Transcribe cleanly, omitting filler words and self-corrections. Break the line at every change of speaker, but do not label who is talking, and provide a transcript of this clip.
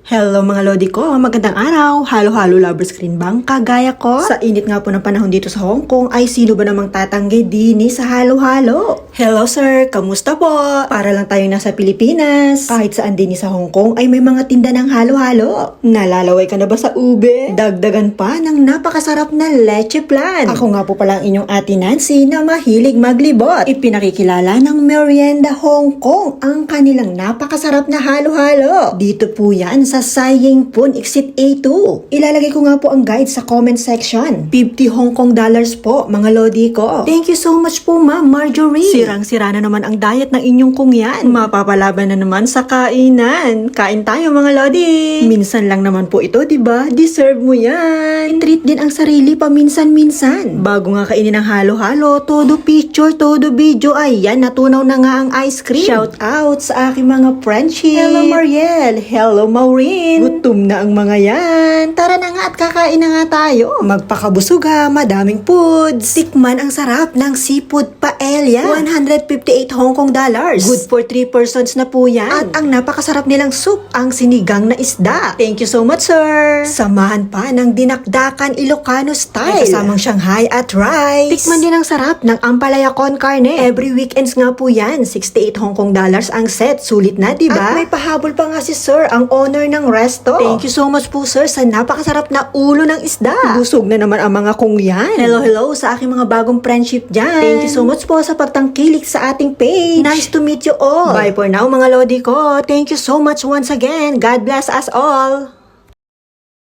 Hello mga lodi ko, magandang araw. Halo-halo lovers screen bang kagaya ko? Sa init nga po ng panahon dito sa Hong Kong, ay sino ba namang tatanggi dini sa halo-halo? Hello sir, kamusta po? Para lang tayo nasa Pilipinas. Kahit saan dini sa Hong Kong ay may mga tinda ng halo-halo. Nalalaway ka na ba sa ube? Dagdagan pa ng napakasarap na leche plan. Ako nga po pala ang inyong ate Nancy na mahilig maglibot. Ipinakikilala ng Merienda Hong Kong ang kanilang napakasarap na halo-halo. Dito po yan sa Sai Ying Pun Exit A2. Ilalagay ko nga po ang guide sa comment section. 50 Hong Kong dollars po, mga lodi ko. Thank you so much po, Ma'am Marjorie. Sirang-sira na naman ang diet ng inyong kung yan. Mapapalaban na naman sa kainan. Kain tayo, mga lodi. Minsan lang naman po ito, diba? Deserve mo yan. I-treat din ang sarili paminsan-minsan. Bago nga kainin ng halo-halo, todo picture, todo video, ayan, natunaw na nga ang ice cream. Shout out sa aking mga friendship. Hello, Mariel. Hello, Maureen. Gutom na ang mga yan. Tara na nga at kakain na nga tayo. Magpakabusog ha, madaming foods. Tikman ang sarap ng seafood paella. 158 Hong Kong dollars. Good for 3 persons na po yan. At ang napakasarap nilang soup, ang sinigang na isda. Thank you so much, sir. Samahan pa ng dinakdakan Ilocano style. Ay kasamang Shanghai at rice. Tikman din ang sarap ng ampalaya con carne. Every weekends nga po yan. 68 Hong Kong dollars ang set. Sulit na, diba? At may pahabol pa nga si sir, ang owner ng resto. Thank you so much po, sir, sa napakasarap na ulo ng isda. Busog na naman ang mga kung yan. Hello sa aking mga bagong friendship dyan. Thank you so much po sa pagtangkilik sa ating page. Nice to meet you all. Bye for now, mga lodi ko. Thank you so much once again. God bless us all.